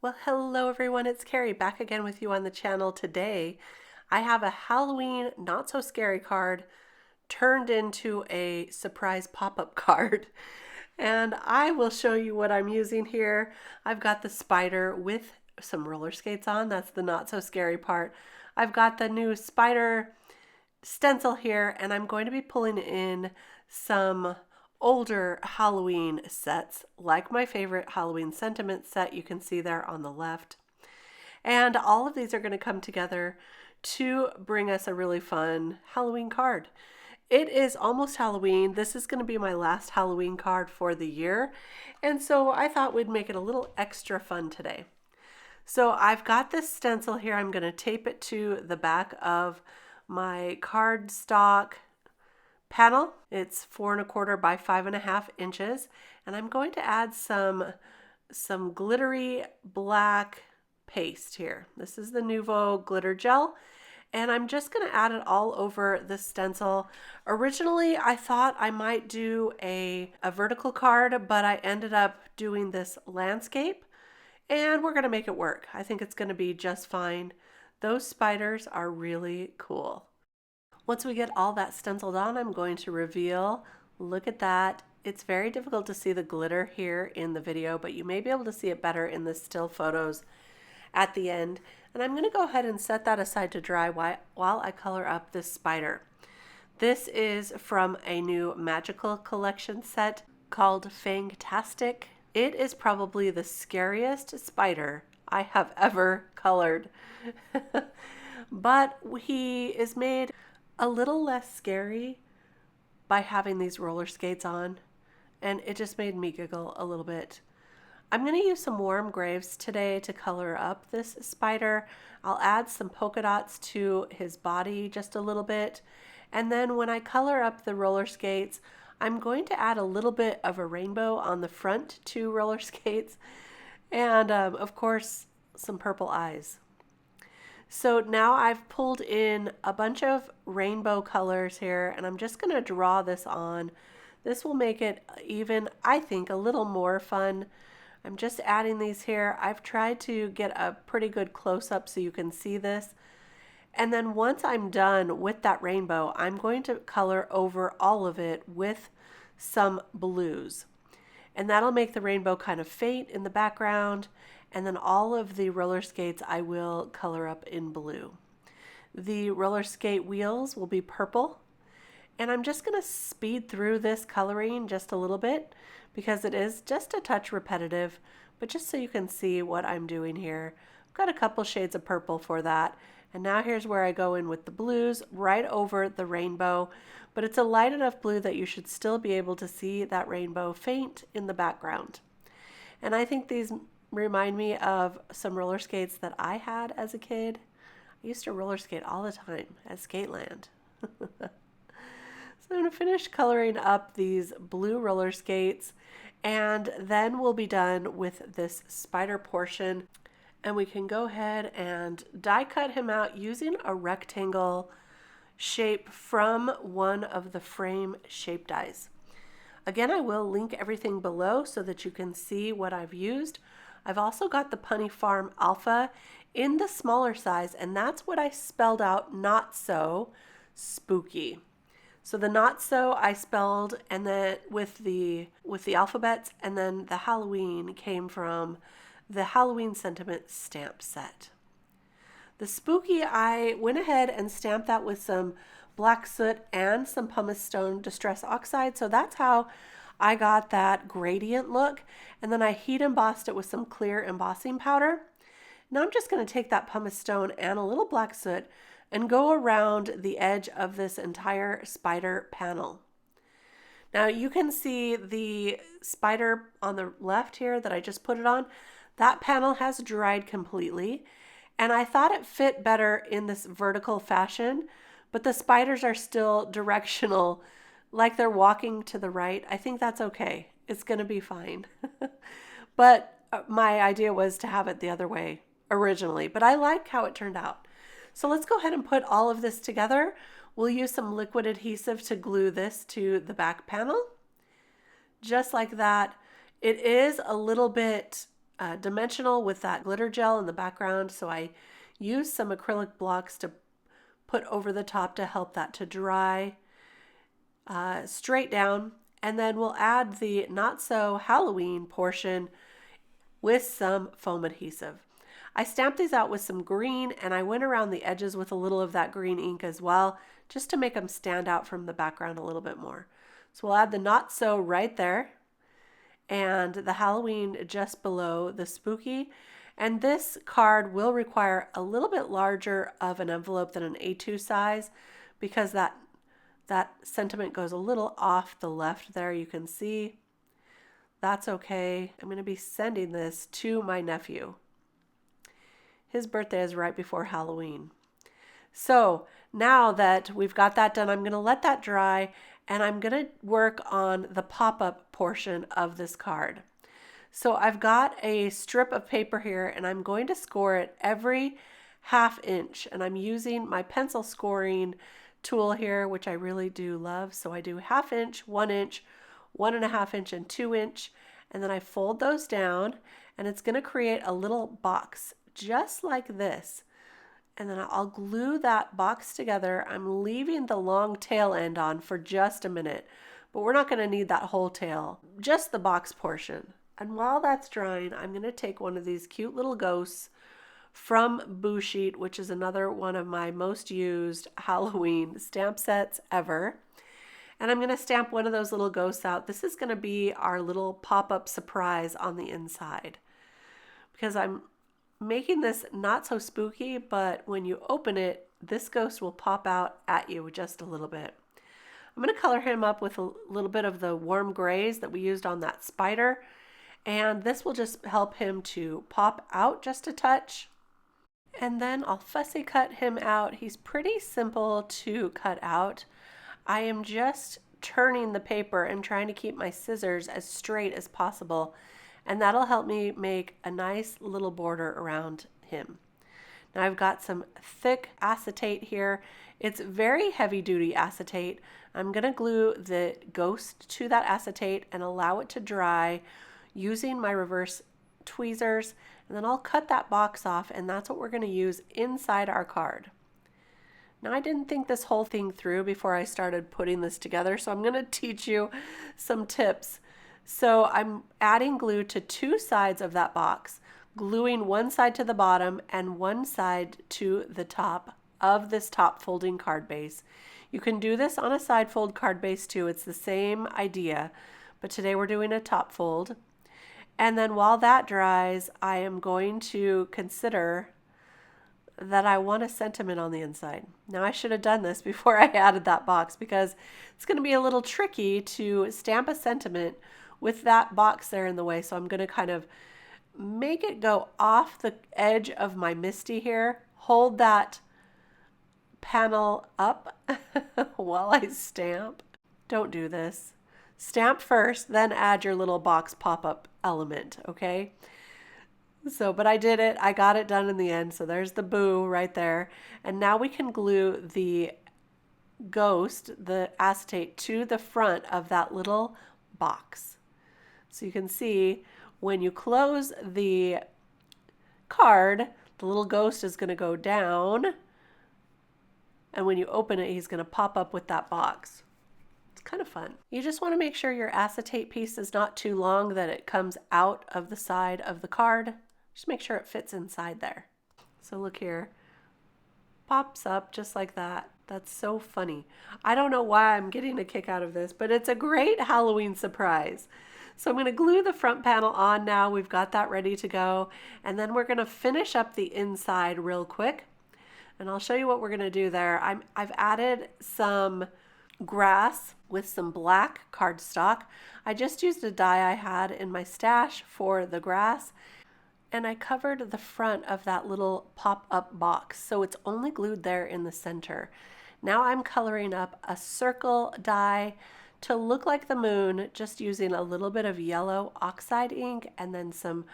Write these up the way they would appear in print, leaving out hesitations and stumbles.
Well, hello everyone, it's Kari back again with you on the channel today. I have a Halloween not so scary card turned into a surprise pop-up card. And I will show you what I'm using here. I've got the spider with some roller skates on. That's the not so scary part. I've got the new spider stencil here, and I'm going to be pulling in some older Halloween sets, like my favorite Halloween sentiment set you can see there on the left. And all of these are going to come together to bring us a really fun Halloween card. It is almost Halloween. This is going to be my last Halloween card for the year. And so I thought we'd make it a little extra fun today. So I've got this stencil here. I'm going to tape it to the back of my cardstock panel. It's 4¼ by 5½ inches. And I'm going to add some glittery black paste here. This is the Nuvo glitter gel. And I'm just going to add it all over the stencil. Originally, I thought I might do a vertical card, but I ended up doing this landscape. And we're going to make it work. I think it's going to be just fine. Those spiders are really cool. Once we get all that stenciled on, I'm going to reveal. Look at that. It's very difficult to see the glitter here in the video, but you may be able to see it better in the still photos at the end. And I'm going to go ahead and set that aside to dry while I color up this spider. This is from a new magical collection set called Fangtastic. It is probably the scariest spider I have ever colored. But he is made a little less scary by having these roller skates on, and it just made me giggle a little bit. I'm going to use some warm graves today to color up this spider. I'll add some polka dots to his body just a little bit, and then when I color up the roller skates, I'm going to add a little bit of a rainbow on the front two roller skates, and of course some purple eyes. So now I've pulled in a bunch of rainbow colors here, and I'm just going to draw this on. This will make it even, I think, a little more fun. I'm just adding these here. I've tried to get a pretty good close-up so you can see this. And then once I'm done with that rainbow, I'm going to color over all of it with some blues. And that'll make the rainbow kind of faint in the background. And then all of the roller skates I will color up in blue. The roller skate wheels will be purple. And I'm just going to speed through this coloring just a little bit because it is just a touch repetitive, but just so you can see what I'm doing here. I've got a couple shades of purple for that. And now here's where I go in with the blues right over the rainbow, but it's a light enough blue that you should still be able to see that rainbow faint in the background. And I think these remind me of some roller skates that I had as a kid. I used to roller skate all the time at Skateland. So I'm going to finish coloring up these blue roller skates, and then we'll be done with this spider portion. And we can go ahead and die cut him out using a rectangle shape from one of the frame shape dies. Again, I will link everything below so that you can see what I've used. I've also got the Punny Farm Alpha in the smaller size, and that's what I spelled out not so spooky. So the not so I spelled and then with the alphabets, and then the Halloween came from the Halloween Sentiment stamp set. The spooky, I went ahead and stamped that with some black soot and some pumice stone distress oxide. So that's how I got that gradient look. And then I heat embossed it with some clear embossing powder. Now I'm just going to take that pumice stone and a little black soot and go around the edge of this entire spider panel. Now you can see the spider on the left here that I just put it on. That panel has dried completely, and I thought it fit better in this vertical fashion, but the spiders are still directional, like they're walking to the right. I think that's okay. It's going to be fine. But my idea was to have it the other way originally, but I like how it turned out. So let's go ahead and put all of this together. We'll use some liquid adhesive to glue this to the back panel. Just like that. It is a little bit dimensional with that glitter gel in the background, so I used some acrylic blocks to put over the top to help that to dry straight down. And then we'll add the not so Halloween portion with some foam adhesive. I stamped these out with some green, and I went around the edges with a little of that green ink as well, just to make them stand out from the background a little bit more. So we'll add the not so right there, and the Halloween just below the spooky. And this card will require a little bit larger of an envelope than an A2 size, because that sentiment goes a little off the left there, you can see. That's okay. I'm going to be sending this to my nephew. His birthday is right before Halloween. So now that we've got that done, I'm going to let that dry, and I'm going to work on the pop-up portion of this card. So I've got a strip of paper here, and I'm going to score it every ½ inch, and I'm using my pencil scoring tool here, which I really do love. So I do ½ inch, 1 inch, 1½ inch, and 2 inch, and then I fold those down, and it's going to create a little box just like this. And then I'll glue that box together. I'm leaving the long tail end on for just a minute, but we're not going to need that whole tail, just the box portion. And while that's drying, I'm going to take one of these cute little ghosts from Boo Sheet, which is another one of my most used Halloween stamp sets ever. And I'm going to stamp one of those little ghosts out. This is going to be our little pop-up surprise on the inside, because I'm making this not so spooky, but when you open it, this ghost will pop out at you just a little bit. I'm going to color him up with a little bit of the warm grays that we used on that spider, and this will just help him to pop out just a touch. And then I'll fussy cut him out. He's pretty simple to cut out. I am just turning the paper and trying to keep my scissors as straight as possible, and that'll help me make a nice little border around him. Now I've got some thick acetate here. It's very heavy duty acetate. I'm going to glue the ghost to that acetate and allow it to dry using my reverse tweezers, and then I'll cut that box off, and that's what we're going to use inside our card. Now I didn't think this whole thing through before I started putting this together, so I'm going to teach you some tips. So I'm adding glue to 2 sides of that box, gluing one side to the bottom and one side to the top of this top folding card base. You can do this on a side fold card base too. It's the same idea, but today we're doing a top fold. And then while that dries, I am going to consider that I want a sentiment on the inside. Now I should have done this before I added that box, because it's going to be a little tricky to stamp a sentiment with that box there in the way. So I'm going to kind of make it go off the edge of my MISTI here, hold that panel up while I stamp. Don't do this. Stamp first, then add your little box pop-up element, okay? So, but I did it. I got it done in the end. So there's the boo right there. And now we can glue the ghost, the acetate, to the front of that little box. So you can see when you close the card, the little ghost is going to go down. And when you open it, he's going to pop up with that box. It's kind of fun. You just want to make sure your acetate piece is not too long that it comes out of the side of the card. Just make sure it fits inside there. So look here, pops up just like that. That's so funny. I don't know why I'm getting a kick out of this, but it's a great Halloween surprise. So I'm going to glue the front panel on now. We've got that ready to go. And then we're going to finish up the inside real quick. And I'll show you what we're going to do there. I've added some grass with some black cardstock. I just used a die I had in my stash for the grass, and I covered the front of that little pop-up box, so it's only glued there in the center. Now I'm coloring up a circle die to look like the moon, just using a little bit of yellow oxide ink and then some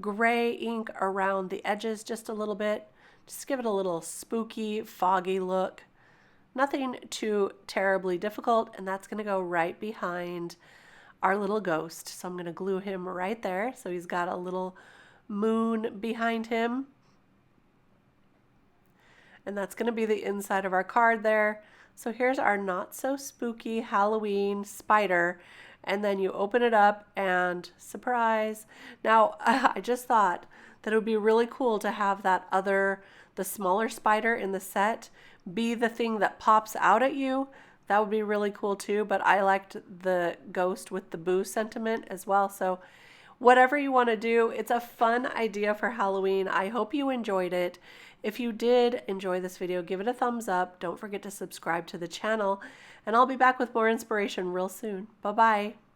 gray ink around the edges just a little bit. Just give it a little spooky, foggy look. Nothing too terribly difficult, and that's going to go right behind our little ghost. So I'm going to glue him right there so he's got a little moon behind him. And that's going to be the inside of our card there. So here's our not so spooky Halloween spider. And then you open it up and surprise. Now, I just thought that it would be really cool to have the smaller spider in the set be the thing that pops out at you. That would be really cool too, but I liked the ghost with the boo sentiment as well. So whatever you want to do, it's a fun idea for Halloween. I hope you enjoyed it. If you did enjoy this video, give it a thumbs up. Don't forget to subscribe to the channel, and I'll be back with more inspiration real soon. Bye-bye.